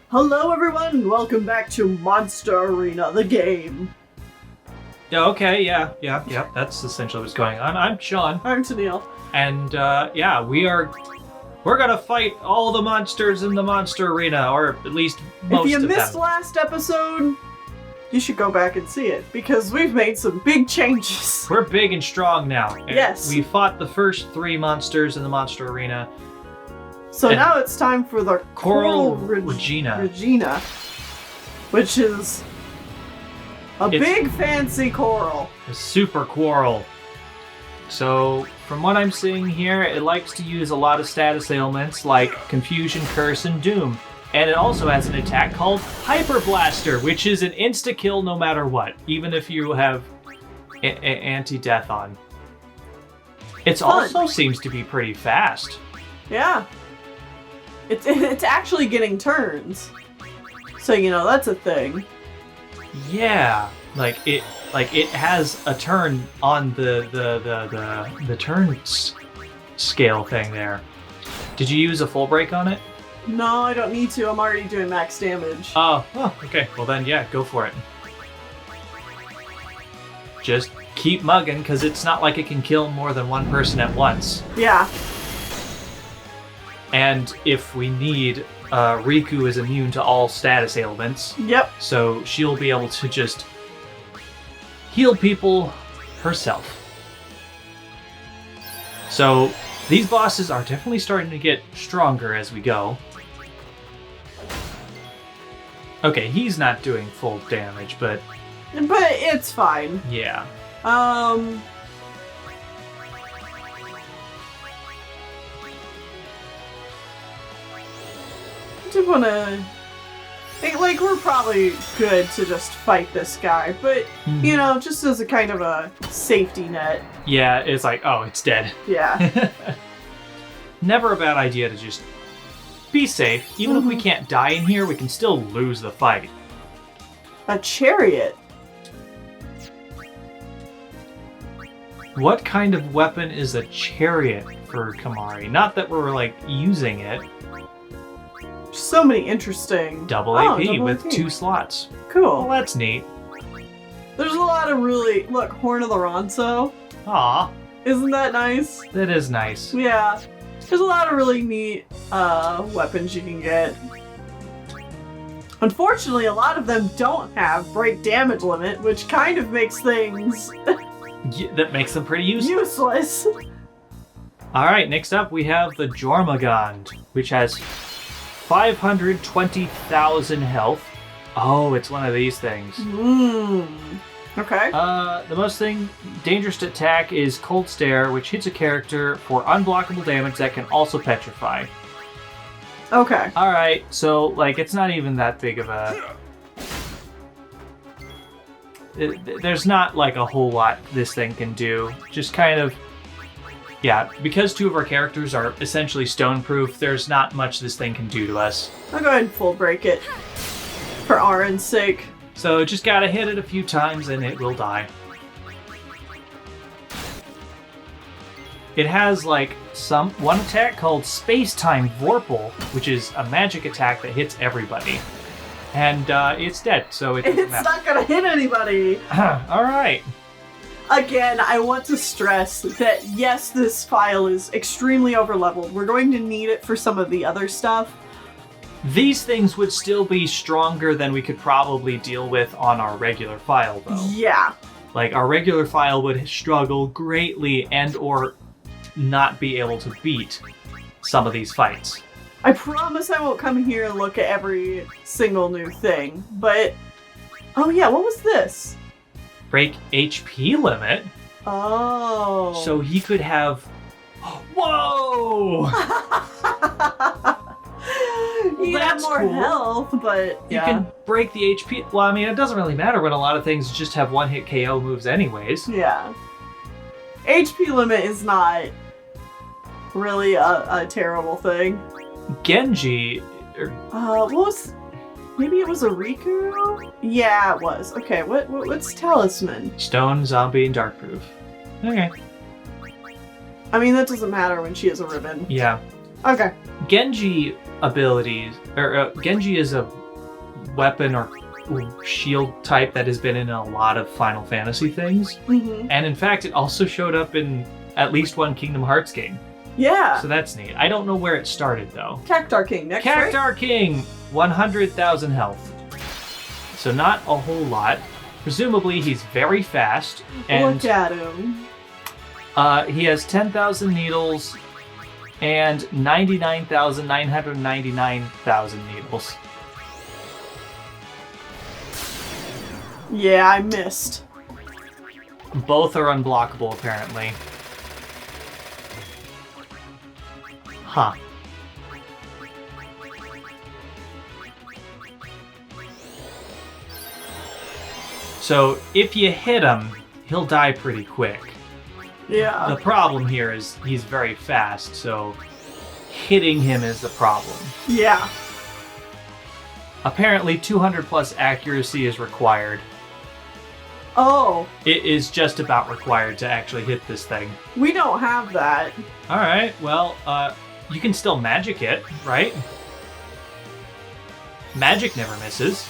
Hello everyone, welcome back to Monster Arena, the game. Yeah, okay, yeah, that's essentially what's going on. I'm Sean. I'm Tennille. And, we're gonna fight all the monsters in the Monster Arena, or at least most of them. If you missed last episode, you should go back and see it, because we've made some big changes. We're big and strong now. And yes. we fought the first 3 monsters in the Monster Arena. So now it's time for the Coral Regina, which is it's big fancy coral. A super coral. So, from what I'm seeing here, it likes to use a lot of status ailments like Confusion, Curse, and Doom. And it also has an attack called Hyper Blaster, which is an insta-kill no matter what, even if you have anti-death on. It also seems to be pretty fast. Yeah. It's actually getting turns. So, that's a thing. Yeah. It has a turn on the turns scale thing there. Did you use a full break on it? No, I don't need to. I'm already doing max damage. Oh, okay. Well then, yeah, go for it. Just keep mugging, because it's not like it can kill more than one person at once. Yeah. And if we need, Riku is immune to all status ailments. Yep. So she'll be able to just heal people herself. So these bosses are definitely starting to get stronger as we go. Okay, he's not doing full damage, but it's fine. Yeah. I do want to think, we're probably good to just fight this guy, but, just as a kind of a safety net. Yeah, it's like, oh, it's dead. Yeah. Never a bad idea to just be safe. Even if we can't die in here, we can still lose the fight. A chariot? What kind of weapon is a chariot for Kimahri? Not that we're, using it. So many interesting... Double AP with 2 slots. Cool. Well, that's neat. There's a lot of really... Look, Horn of the Ronso. Aw. Isn't that nice? That is nice. Yeah. There's a lot of really neat weapons you can get. Unfortunately, a lot of them don't have break damage limit, which kind of makes things... that makes them pretty useless. Alright, next up we have the Jormagond, which has 520,000 health. Oh, it's one of these things. Okay. The most dangerous attack is Cold Stare, which hits a character for unblockable damage that can also petrify. Okay. Alright, so, it's not even that big of a... There's not, a whole lot this thing can do. Just kind of... Yeah, because 2 of our characters are essentially stone-proof, there's not much this thing can do to us. I'll go ahead and full break it. For Arin's sake. So just gotta hit it a few times and it will die. It has, one attack called Space-Time Vorpal, which is a magic attack that hits everybody. And, it's dead, so it doesn't matter. It's not gonna hit anybody! Alright. Again, I want to stress that yes, this file is extremely overleveled. We're going to need it for some of the other stuff. These things would still be stronger than we could probably deal with on our regular file, though. Yeah. Our regular file would struggle greatly and or not be able to beat some of these fights. I promise I won't come here and look at every single new thing, but... Oh yeah, what was this? Break HP limit? Oh. So he could have... Whoa! He had more health, but you can break the HP. Well, I mean, it doesn't really matter when a lot of things just have one-hit KO moves anyways. Yeah. HP limit is not really a terrible thing. Genji... what was... Maybe it was a Riku? Yeah, it was. Okay, what's Talisman? Stone, Zombie, and Darkproof. Okay. I mean, that doesn't matter when she has a ribbon. Yeah. Okay. Genji abilities Genji is a weapon or shield type that has been in a lot of Final Fantasy things. Mm-hmm. And in fact, it also showed up in at least one Kingdom Hearts game. Yeah. So that's neat. I don't know where it started, though. Cactar King next, right? Cactar King, 100,000 health. So not a whole lot. Presumably, he's very fast. And Look at him. he has 10,000 needles and 99,999,000 needles. Yeah, I missed. Both are unblockable, apparently. Huh. So, if you hit him, he'll die pretty quick. Yeah. The problem here is he's very fast, so hitting him is the problem. Yeah. Apparently, 200 plus accuracy is required. Oh, It is just about required to actually hit this thing. we don't have that. Alright, well, you can still magic it, right? Magic never misses.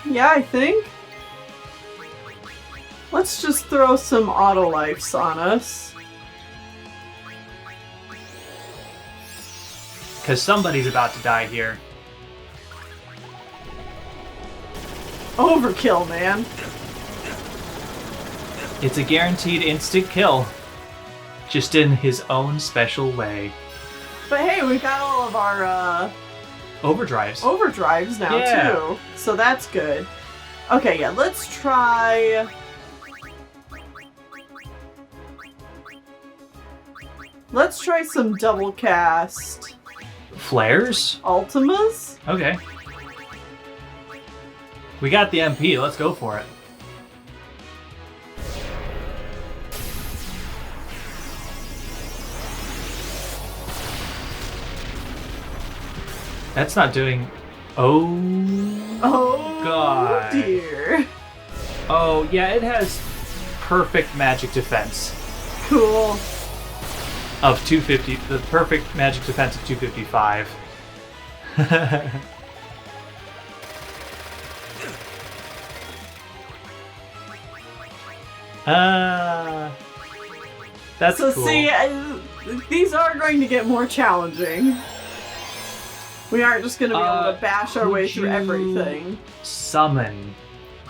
Yeah, I think. Let's just throw some auto-lifes on us. Because somebody's about to die here. Overkill, man. It's a guaranteed instant kill. Just in his own special way. But hey, we got all of our Overdrives. overdrives now, Yeah. too. So that's good. Okay, yeah, let's try... Let's try some double cast Flares? Ultimas. Okay. We got the MP, let's go for it. That's not doing... Oh... Oh, God. dear. Oh, yeah, it has perfect magic defense Cool. of 250. The perfect magic defense of 255. That's So cool. see, these are going to get more challenging. We aren't just going to be able to bash our could way through you- everything. Summon.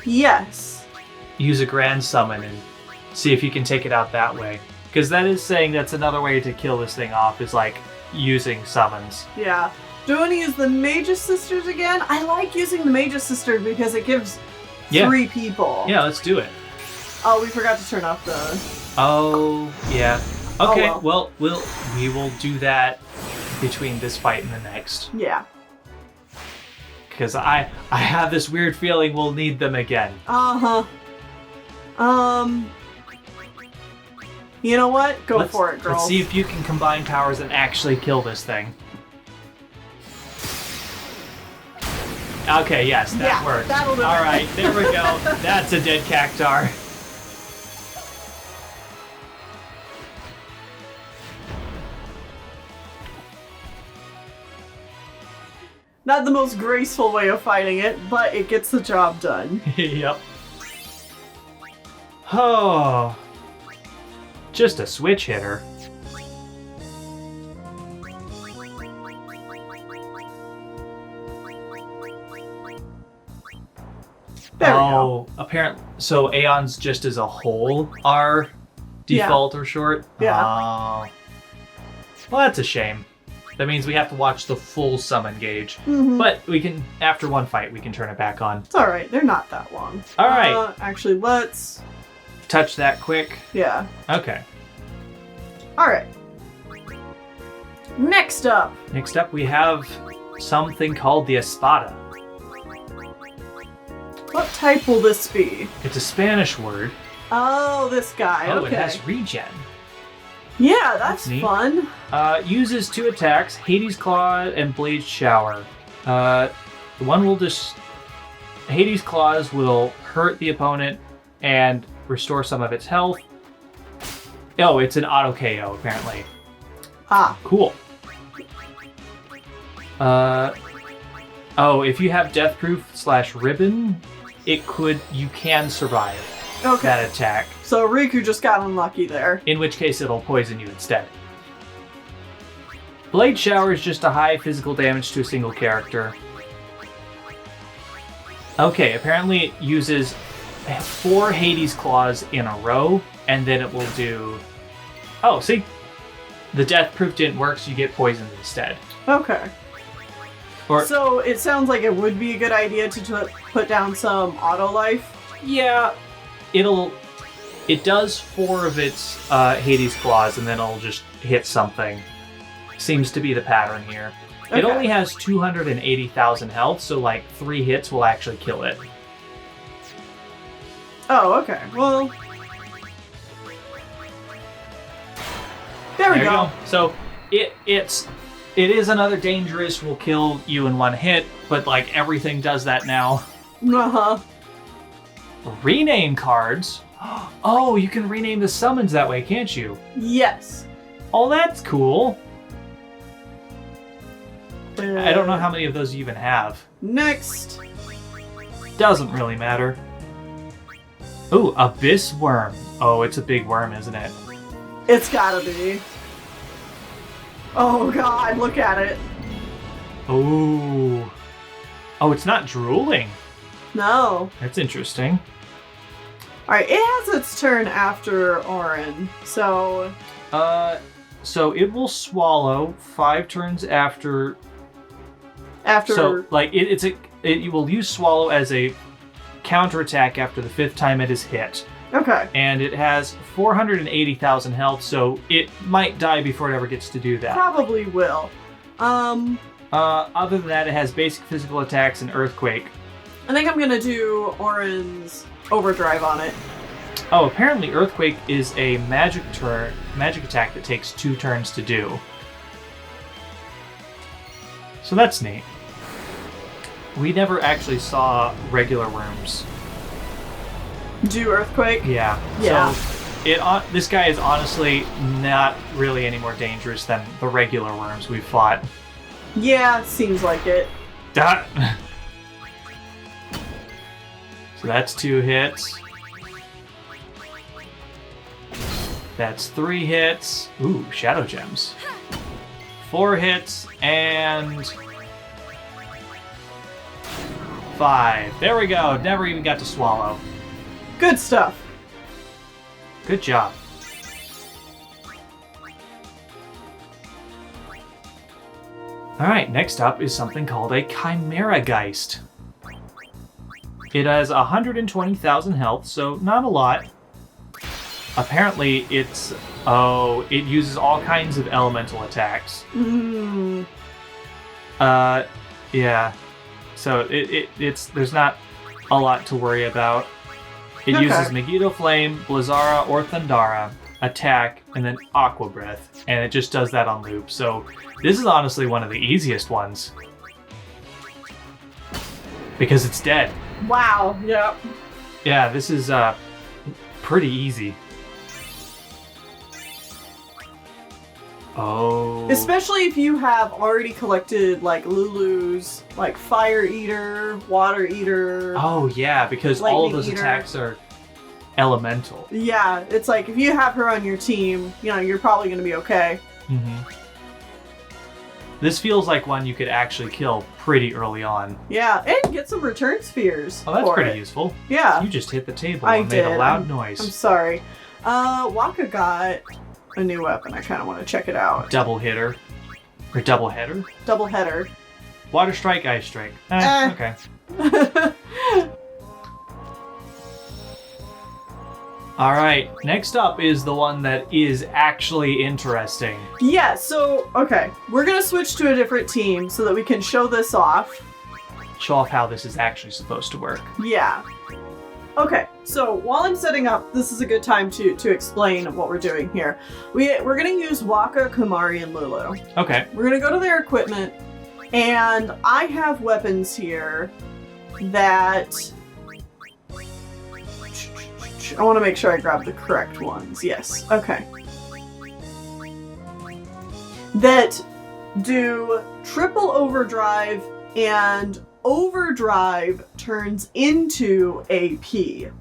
Yes. Use a grand summon and see if you can take it out that way. Because that is saying that's another way to kill this thing off, is like using summons. Yeah. Do you want to use the Magus Sisters again? I like using the Magus Sisters because it gives Yeah. 3 people. Yeah, let's do it. Oh, we forgot to turn off the... Oh, yeah. Okay, well. we will do that between this fight and the next. Yeah. Because I have this weird feeling we'll need them again. Uh-huh. You know what? Go for it, girl. Let's see if you can combine powers and actually kill this thing. Okay, yes, that Yeah, worked. that'll do it. Alright, there we go. That's a dead cactar. Not the most graceful way of fighting it, but it gets the job done. Yep. Oh. Just a switch hitter. There we go. Apparently, so Aeons just as a whole are default or short? Yeah. Oh. Well, that's a shame. That means we have to watch the full summon gauge. Mhm. But we can, after one fight, we can turn it back on. It's alright, they're not that long. All right. Actually, let's... Touch that quick. Yeah. Okay. Alright. Next up. Next up, we have something called the Espada. What type will this be? It's a Spanish word. Oh, this guy. Oh, okay. it has regen. Yeah, that's neat. fun. Uses 2 attacks, Hades Claw and Blade Shower. The one will just... Hades Claws will hurt the opponent and restore some of its health. Oh, it's an auto KO, apparently. Ah. Cool. Oh, if you have Death Proof / Ribbon, you can survive that attack. So Riku just got unlucky there. In which case it'll poison you instead. Blade Shower is just a high physical damage to a single character. Okay, apparently it uses 4 Hades Claws in a row, and then it will do... Oh, see? The Death Proof didn't work, so you get poisoned instead. Okay. So it sounds like it would be a good idea to put down some auto life. Yeah, it does 4 of its Hades Claws, and then it'll just hit something. Seems to be the pattern here. Okay. It only has 280,000 health, so like 3 hits will actually kill it. Oh, okay. Well, there we go. So it is another dangerous, will kill you in 1 hit, but like everything does that now. Uh-huh. Rename cards. Oh, you can rename the summons that way, can't you? Yes. Oh, that's cool. I don't know how many of those you even have. Next. Doesn't really matter. Ooh, Abyss Worm. Oh, it's a big worm, isn't it? It's gotta be. Oh god, look at it. Ooh. Oh, it's not drooling. No. That's interesting. Alright, it has its turn after Orin, so... So it will swallow 5 turns after... So, like, it will use Swallow as a counterattack after the 5th time it is hit. Okay. And it has 480,000 health, so it might die before it ever gets to do that. Probably will. Other than that, it has basic physical attacks and Earthquake. I think I'm gonna do Orin's Overdrive on it. Oh, apparently Earthquake is a magic attack that takes 2 turns to do. So that's neat. We never actually saw regular worms do Earthquake? Yeah. So this guy is honestly not really any more dangerous than the regular worms we've fought. Yeah, seems like it. So that's 2 hits. That's 3 hits. Ooh, Shadow Gems. 4 hits and 5. There we go. Never even got to swallow. Good stuff. Good job. Alright, next up is something called a Chimera Geist. It has 120,000 health, so not a lot. Apparently it uses all kinds of elemental attacks. Yeah. So there's not a lot to worry about. It uses Megiddo Flame, Blizzara, or Thundara, attack, and then Aqua Breath, and it just does that on loop. So this is honestly one of the easiest ones. Because it's dead. Wow, yep. Yeah, this is pretty easy. Oh. Especially if you have already collected like Lulu's, like Fire Eater, Water Eater. Oh yeah, because Lightning all of those Eater. attacks are elemental. Yeah, it's like if you have her on your team, you're probably going to be okay. Mm-hmm. This feels like one you could actually kill pretty early on. Yeah, and get some return spheres. Oh, that's pretty useful. Yeah. You just hit the table I and made a did. loud noise. I'm sorry. Waka got a new weapon. I kind of want to check it out. Double hitter. Or double header? Double header. Water strike, ice strike. Okay. Alright, next up is the one that is actually interesting. Yeah, so, okay. We're going to switch to a different team so that we can show this off. Show off how this is actually supposed to work. Yeah. Okay, so while I'm setting up, this is a good time to explain what we're doing here. We're going to use Waka, Kumari, and Lulu. Okay. We're going to go to their equipment, and I have weapons here that... I want to make sure I grab the correct ones. Yes. Okay. That do triple overdrive, and overdrive turns into AP.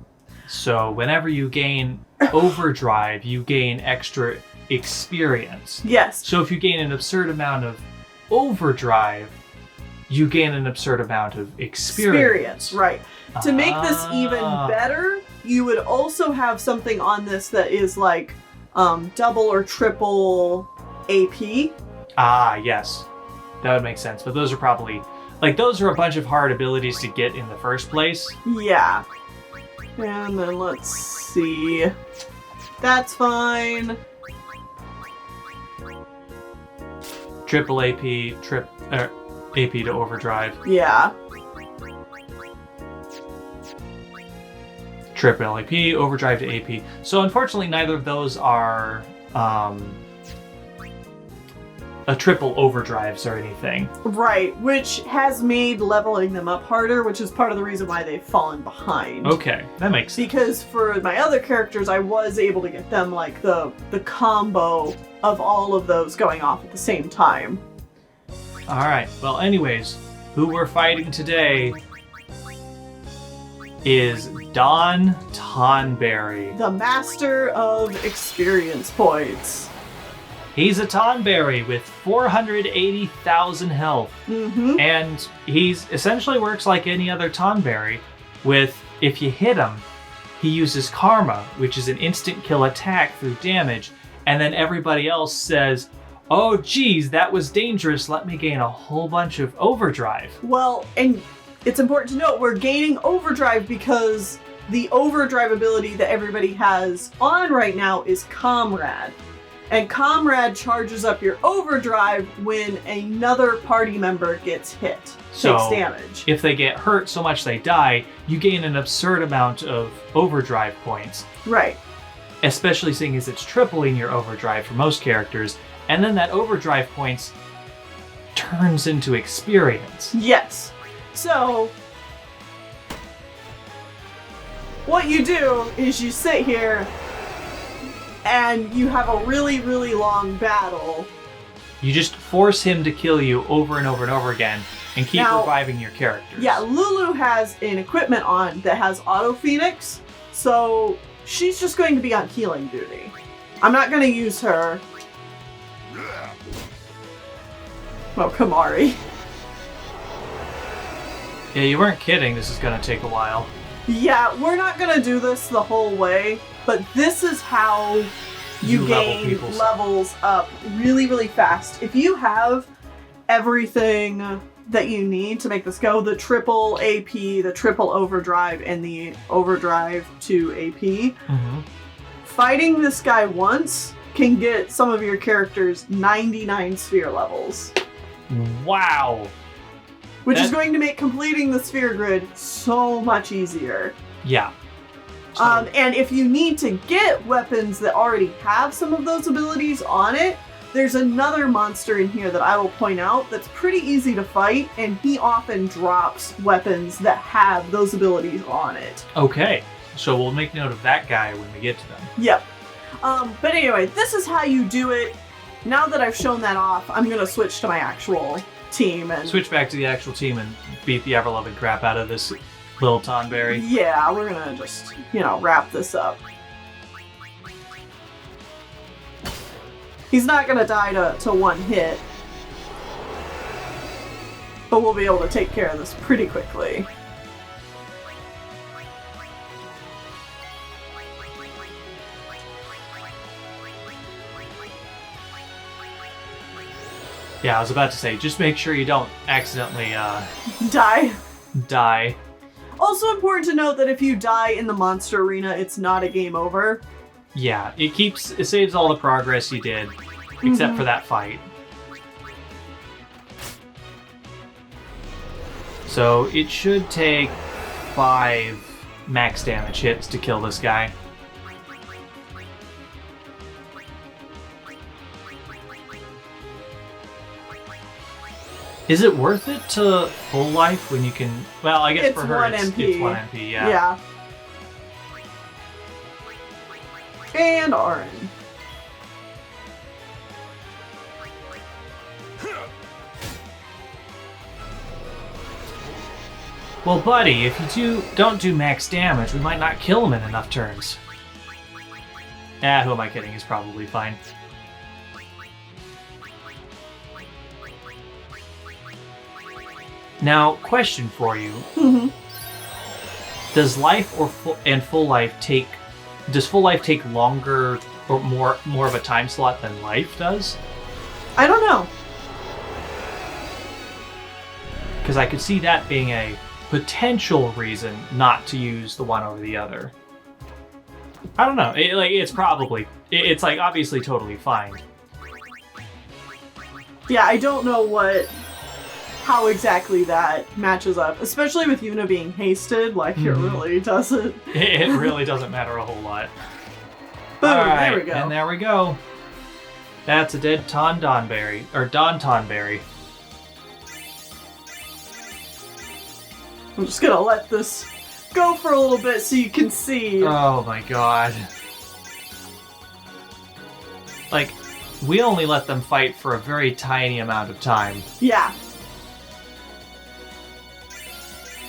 So whenever you gain overdrive, you gain extra experience. Yes. So if you gain an absurd amount of overdrive, you gain an absurd amount of experience. Right. To make this even better, you would also have something on this that is like double or triple AP. Ah, yes. That would make sense. But those are probably... Like, those are a bunch of hard abilities to get in the first place. Yeah. And then let's see. That's fine. Triple AP, AP to overdrive. Yeah. Triple AP, overdrive to AP. So unfortunately, neither of those are a triple overdrives or anything. Right, which has made leveling them up harder, which is part of the reason why they've fallen behind. Okay, that makes sense. Because for my other characters, I was able to get them like the combo of all of those going off at the same time. Alright, well anyways, who we're fighting today is Don Tonberry. The master of experience points. He's a Tonberry with 480,000 health. Mm-hmm. And he's essentially works like any other Tonberry with, if you hit him, he uses Karma, which is an instant kill attack through damage, and then everybody else says, oh geez, that was dangerous, let me gain a whole bunch of overdrive. Well, and it's important to note, we're gaining overdrive because the overdrive ability that everybody has on right now is Comrade. And Comrade charges up your overdrive when another party member gets hit, takes damage. If they get hurt so much they die, you gain an absurd amount of overdrive points. Right. Especially seeing as it's tripling your overdrive for most characters, and then that overdrive points turns into experience. Yes. So, what you do is you sit here and you have a really, really long battle. You just force him to kill you over and over and over again and keep reviving your characters. Yeah, Lulu has an equipment on that has Auto Phoenix, so she's just going to be on healing duty. I'm not going to use her. Oh, Kamari. Yeah, you weren't kidding. This is going to take a while. Yeah, we're not going to do this the whole way, but this is how you gain levels up really, really fast. If you have everything that you need to make this go, the triple AP, the triple overdrive, and the overdrive to AP, fighting this guy once can get some of your characters 99 sphere levels. Wow! Which is going to make completing the sphere grid so much easier. Yeah. And if you need to get weapons that already have some of those abilities on it, there's another monster in here that I will point out that's pretty easy to fight, and he often drops weapons that have those abilities on it. Okay, so we'll make note of that guy when we get to them. Yep. But anyway, this is how you do it. Now that I've shown that off, I'm going to switch to my actual team and switch back to the actual team and beat the ever-loving crap out of this little Tonberry. Yeah, we're gonna just, wrap this up. He's not gonna die to one hit, but we'll be able to take care of this pretty quickly. Yeah, I was about to say, just make sure you don't accidentally die. Also important to note that if you die in the monster arena, it's not a game over. Yeah, it saves all the progress you did, except for that fight. So it should take 5 max damage hits to kill this guy. Is it worth it to full life when you can... Well, I guess for her it's 1 MP, yeah. Yeah. And Arin. Well, buddy, if you don't do max damage, we might not kill him in enough turns. Who am I kidding? He's probably fine. Now, question for you. Mm-hmm. Does life and full life take... Does full life take longer or more of a time slot than life does? I don't know. Because I could see that being a potential reason not to use the one over the other. I don't know. It's like obviously totally fine. Yeah, I don't know how exactly that matches up, especially with Yuna being hasted. Like, it really doesn't. It really doesn't matter a whole lot. Boom, right, there we go. And there we go. That's a dead Tonberry, or Tonberry. I'm just gonna let this go for a little bit so you can see. Oh my god. Like, we only let them fight for a very tiny amount of time. Yeah.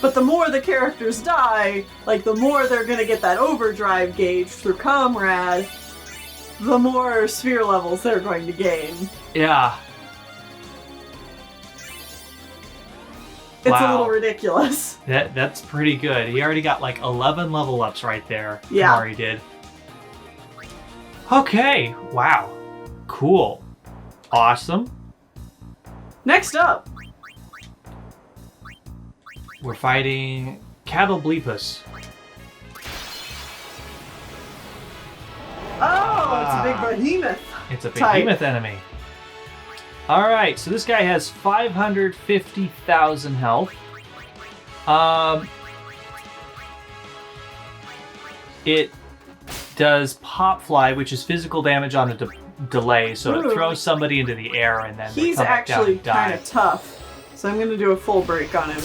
But the more the characters die, like, the more they're gonna get that overdrive gauge through Comrade, the more sphere levels they're going to gain. Yeah. It's wow. a little ridiculous. That's pretty good. He already got like 11 level ups right there. Yeah. Kamari did. Okay. Wow. Cool. Awesome. Next up. We're fighting Cattlebleepus. Oh, it's a big behemoth. It's a behemoth enemy. Alright, so this guy has 550,000 health. It does Pop Fly, which is physical damage on a delay, so it throws somebody into the air and then he's they come back down actually and die. kind of tough, so I'm going to do a full break on him.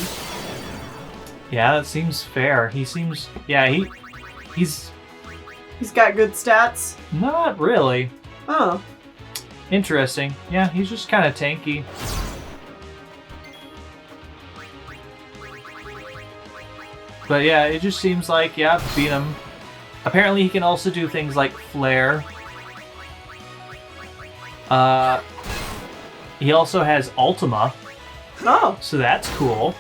Yeah, that seems fair. He seems... Yeah, he's... He's got good stats? Not really. Oh. Interesting. Yeah, he's just kind of tanky. But yeah, it just seems like, yeah, beat him. Apparently he can also do things like flare. He also has Ultima. Oh. So that's cool.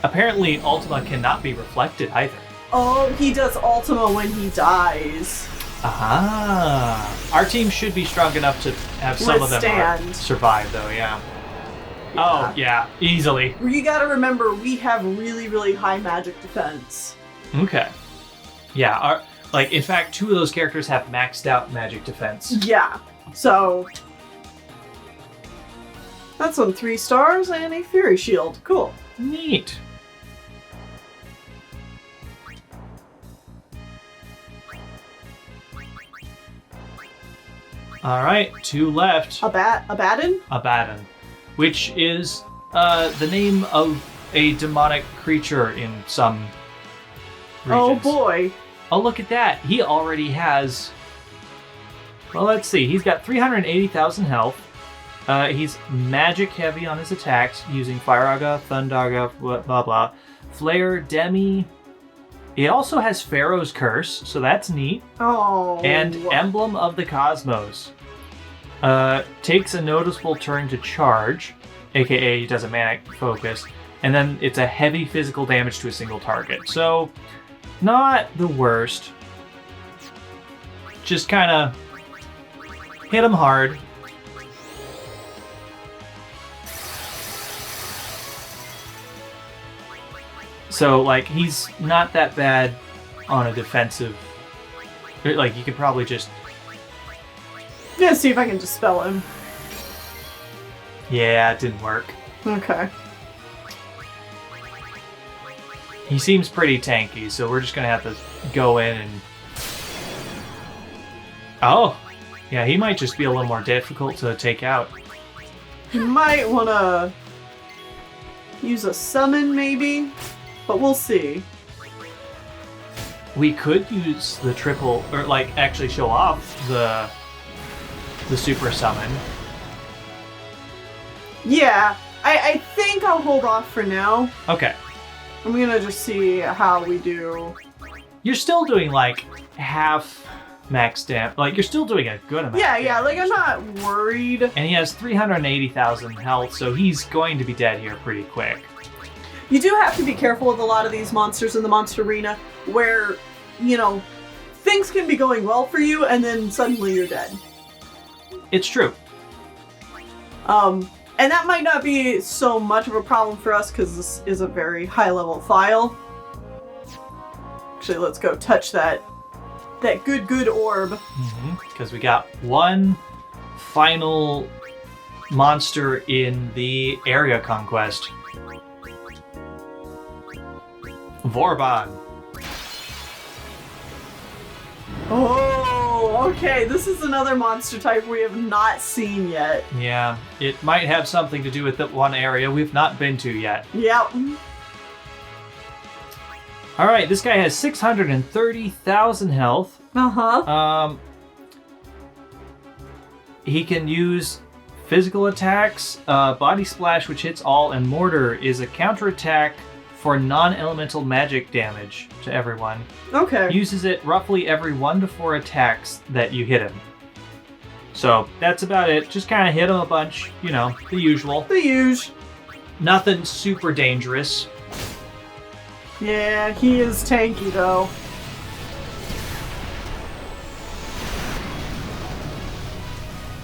Apparently Ultima cannot be reflected either. Oh, he does Ultima when he dies. Ah. Our team should be strong enough to have some of them survive, though, yeah. Oh, yeah, easily. You gotta remember, we have really, really high magic defense. Okay. Yeah, in fact, 2 of those characters have maxed out magic defense. Yeah, so... That's on 3 stars and a Fury Shield. Cool. Neat. Alright, 2 left. Abaddon? Abaddon. Which is the name of a demonic creature in some regions. Oh boy. Oh, look at that. He already has... Well, let's see. He's got 380,000 health. He's magic heavy on his attacks, using Firaga, Thundaga, blah blah. Flare, Demi. He also has Pharaoh's Curse, so that's neat. Oh. And Emblem of the Cosmos. Takes a noticeable turn to charge, aka he does a manic focus, and then it's a heavy physical damage to a single target. So, not the worst. Just kind of hit him hard. So, like, he's not that bad on a defensive... Like, you could probably just... Yeah, see if I can dispel him. Yeah, it didn't work. Okay. He seems pretty tanky, so we're just gonna have to go in and... Oh! Yeah, he might just be a little more difficult to take out. You might want to use a summon, maybe? But we'll see. We could use the triple, or like actually show off the super summon. Yeah, I think I'll hold off for now. Okay. I'm gonna just see how we do. You're still doing like half max damage. Like you're still doing a good amount. Yeah, like I'm not worried. And he has 380,000 health, so he's going to be dead here pretty quick. You do have to be careful with a lot of these monsters in the monster arena where, you know, things can be going well for you and then suddenly you're dead. It's true. And that might not be so much of a problem for us because this is a very high level file. Actually, let's go touch that good orb. Because we got one final monster in the area conquest. Vorban. Oh, okay. This is another monster type we have not seen yet. Yeah, it might have something to do with that one area we've not been to yet. Yep. Alright, this guy has 630,000 health. Uh-huh. He can use physical attacks, Body Splash, which hits all, and Mortar is a counterattack for non-elemental magic damage to everyone. Okay. Uses it roughly every 1 to 4 attacks that you hit him. So that's about it. Just kind of hit him a bunch, you know, the usual. The usual. Nothing super dangerous. Yeah, he is tanky though.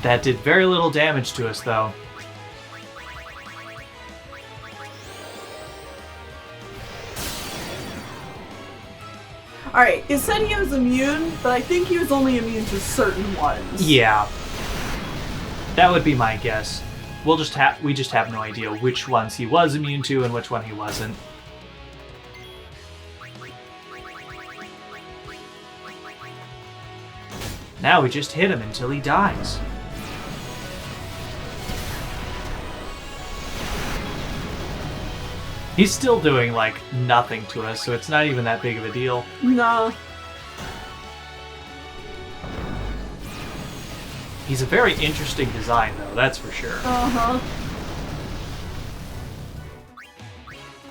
That did very little damage to us though. Alright, it said he was immune, but I think he was only immune to certain ones. Yeah. That would be my guess. We just have no idea which ones he was immune to and which one he wasn't. Now we just hit him until he dies. He's still doing, like, nothing to us, so it's not even that big of a deal. No. He's a very interesting design, though, that's for sure. Uh-huh.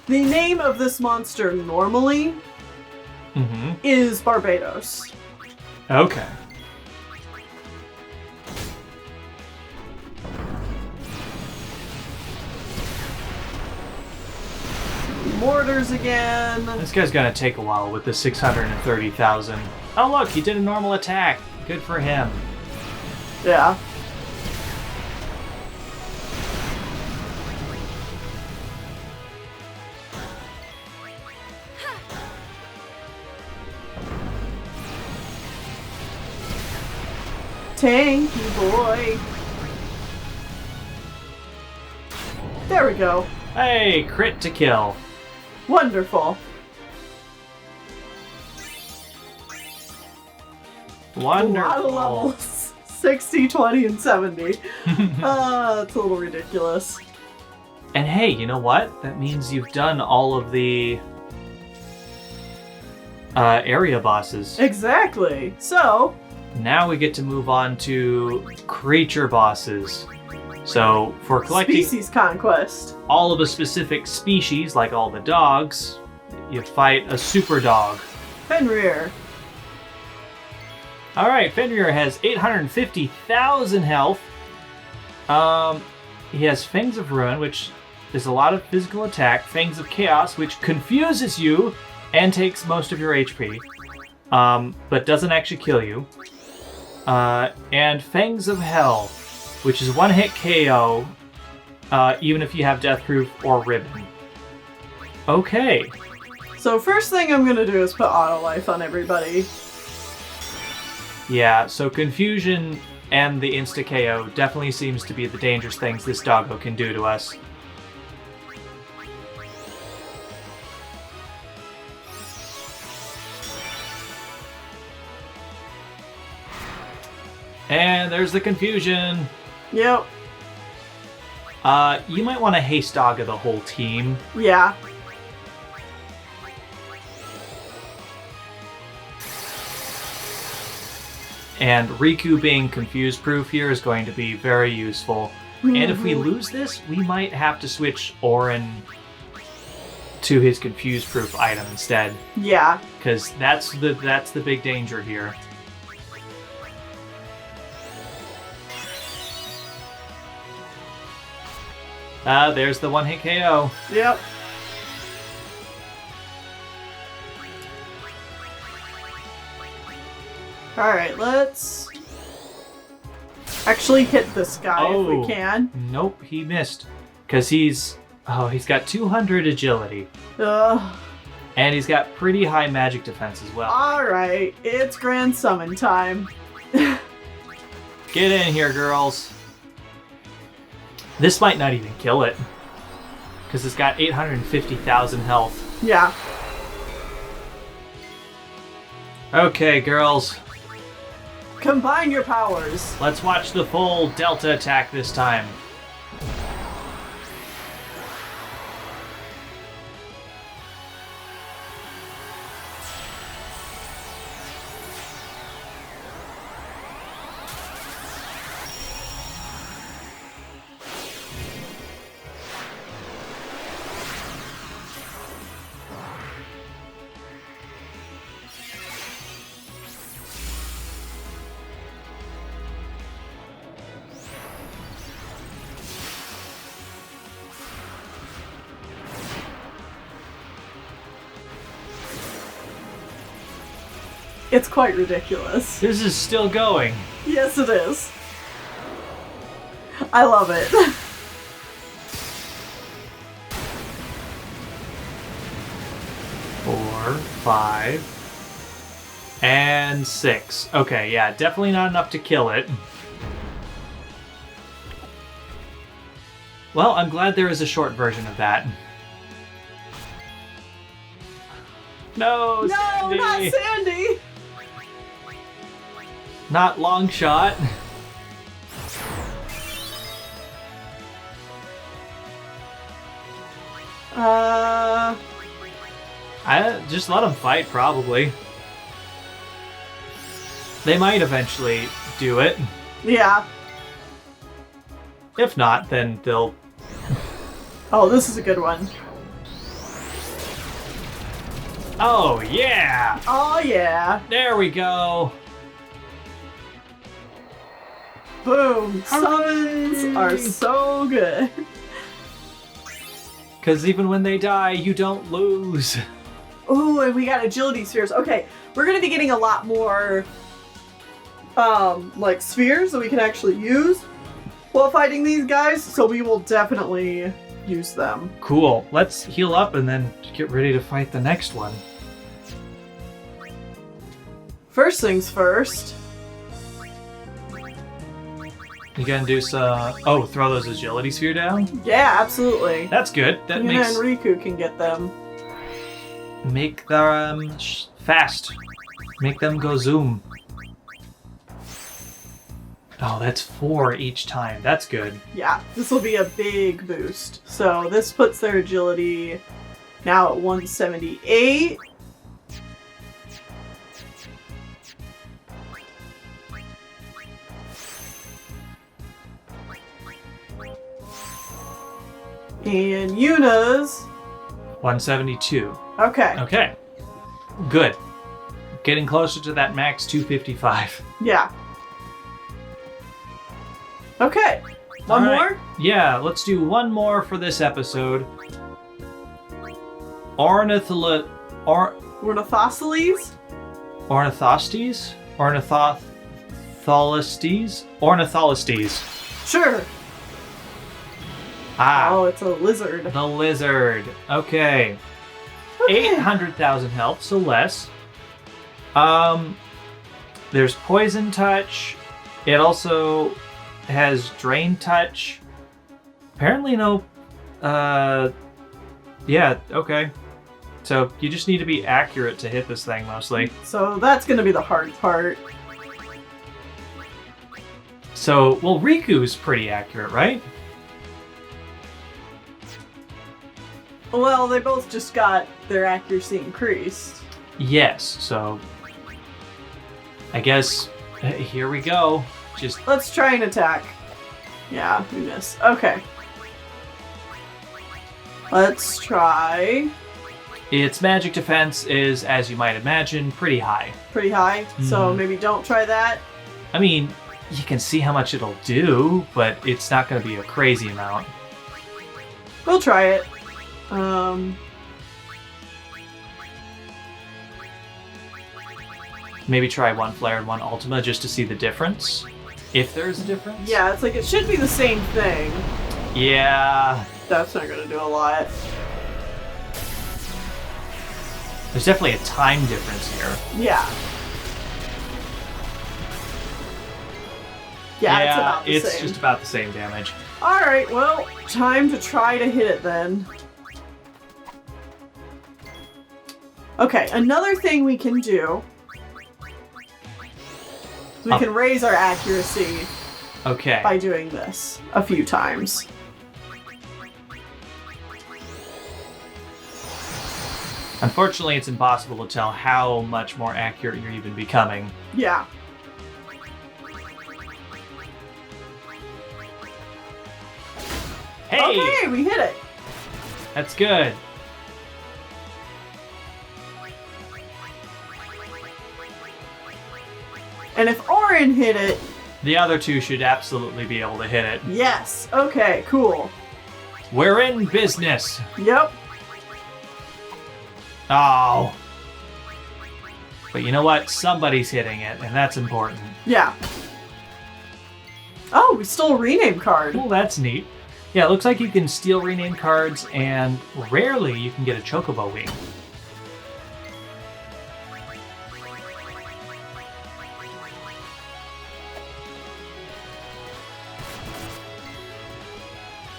The name of this monster normally is Barbados. Okay. Mortars again. This guy's gonna take a while with the 630,000. Oh look, he did a normal attack. Good for him. Yeah. Tanky boy. There we go. Hey, crit to kill. Wonderful. Wonderful. A lot of levels. 60, 20, and 70. It's a little ridiculous. And hey, you know what? That means you've done all of the area bosses. Exactly. So, Now we get to move on to creature bosses. So, for collecting species conquest. all of a specific species, like all the dogs, you fight a super dog. Fenrir. Alright, Fenrir has 850,000 health. He has Fangs of Ruin, which is a lot of physical attack. Fangs of Chaos, which confuses you and takes most of your HP, but doesn't actually kill you. And Fangs of Hell, which is one-hit KO, even if you have Deathproof or Ribbon. Okay. So first thing I'm gonna do is put auto life on everybody. Yeah, so Confusion and the insta-KO definitely seems to be the dangerous things this doggo can do to us. And there's the Confusion. Yep. You might want to haste doggo the whole team. Yeah. And Riku being confuse proof here is going to be very useful. And if we lose this, we might have to switch Orin to his confuse-proof item instead. Yeah. Because that's the big danger here. There's the one-hit KO. Yep. Alright, let's actually hit this guy if we can. Nope, he missed. Because he's got 200 agility. Ugh. And he's got pretty high magic defense as well. Alright, it's Grand Summon time. Get in here, girls. This might not even kill it. Because it's got 850,000 health. Yeah. Okay, girls. Combine your powers. Let's watch the full Delta attack this time. It's quite ridiculous. This is still going. Yes, it is. I love it. 4, 5, and 6. Okay, yeah, definitely not enough to kill it. Well, I'm glad there is a short version of that. No, Sandy! Not Sandy! Not long shot. I just let them fight, probably. They might eventually do it. Yeah. If not, then they'll... Oh, this is a good one. Oh, yeah! Oh, yeah. There we go. Boom. Summons are so good. Because even when they die, you don't lose. Ooh, and we got agility spheres. Okay, we're going to be getting a lot more, like, spheres that we can actually use while fighting these guys, so we will definitely use them. Cool. Let's heal up and then get ready to fight the next one. First things first. You gonna do some... Oh, throw those agility sphere down? Yeah, absolutely. That's good. That Yuna makes... and Riku can get them. Make them fast. Make them go zoom. Oh, that's 4 each time. That's good. Yeah, this will be a big boost. So this puts their agility now at 178. And Yuna's 172. okay. Okay. Good. Getting closer to that max 255. Yeah. Okay. One All right. more? Yeah, let's do one more for this episode. Ornithostes? Ornithosceles? Ornithostes? Ornithostes? Sure. Ah. Oh, it's a lizard. The lizard. Okay. Okay. 800,000 health, so less. There's poison touch. It also has drain touch. Apparently no... yeah, okay. So you just need to be accurate to hit this thing, mostly. So that's going to be the hard part. So, well, Riku's pretty accurate, right? Well, they both just got their accuracy increased. Yes, so... I guess, here we go. Just... Let's try an attack. Yeah, we miss. Okay. Let's try. Its magic defense is, as you might imagine, pretty high. Pretty high, so maybe don't try that. I mean, you can see how much it'll do, but it's not going to be a crazy amount. We'll try it. Maybe try one Flare and one Ultima just to see the difference. If there's a difference. Yeah, it's like it should be the same thing. Yeah. That's not going to do a lot. There's definitely a time difference here. Yeah. Yeah, it's about the same. It's just about the same damage. Alright, well, time to try to hit it then. Okay, another thing we can do is we can raise our accuracy by doing this a few times. Unfortunately, it's impossible to tell how much more accurate you're even becoming. Yeah. Hey! Okay, we hit it. That's good. And if Orin hit it... The other two should absolutely be able to hit it. Yes. Okay, cool. We're in business. Yep. Oh. But you know what? Somebody's hitting it, and that's important. Yeah. Oh, we stole a rename card. Well, that's neat. Yeah, it looks like you can steal rename cards, and rarely you can get a Chocobo wing.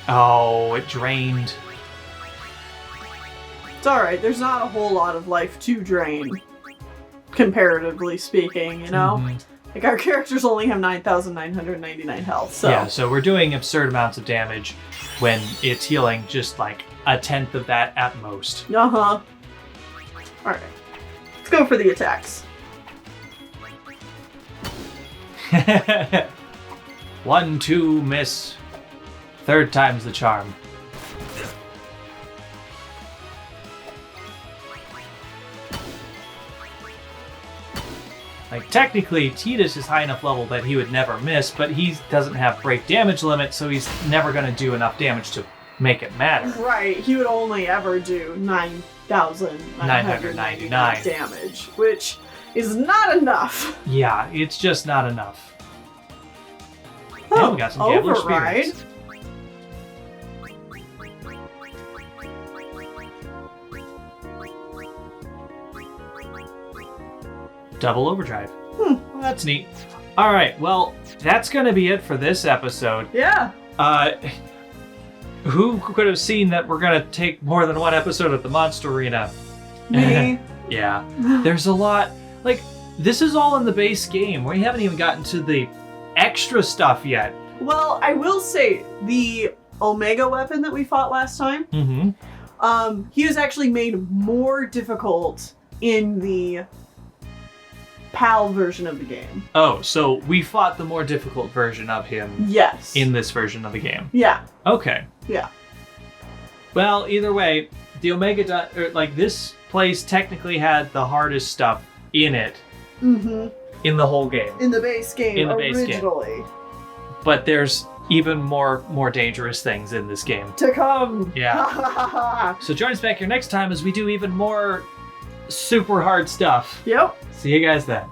Oh, it drained. It's alright, there's not a whole lot of life to drain, comparatively speaking, you know? Mm-hmm. Like, our characters only have 9,999 health, so... Yeah, so we're doing absurd amounts of damage when it's healing just like a tenth of that at most. Uh-huh. Alright. Let's go for the attacks. 1, 2, miss. Third time's the charm. Like, technically, Tidus is high enough level that he would never miss, but he doesn't have break damage limit, so he's never going to do enough damage to make it matter. Right, he would only ever do 9,999 damage, which is not enough. Yeah, it's just not enough. Oh, and we got some Gambler Override. Spirits. Double overdrive. Well, that's neat. All right, well, that's going to be it for this episode. Yeah. Who could have seen that we're going to take more than one episode of the Monster Arena? Me. Yeah. There's a lot. Like, this is all in the base game. We haven't even gotten to the extra stuff yet. Well, I will say, the Omega weapon that we fought last time, he was actually made more difficult in the PAL version of the game. Oh, so we fought the more difficult version of him. Yes. In this version of the game. Yeah. Okay. Yeah. Well, either way, the Omega, this place technically had the hardest stuff in it. In the whole game. In the base game. In the base originally. game. But there's even more dangerous things in this game. To come. Yeah. So join us back here next time as we do even more super hard stuff. Yep. See you guys then.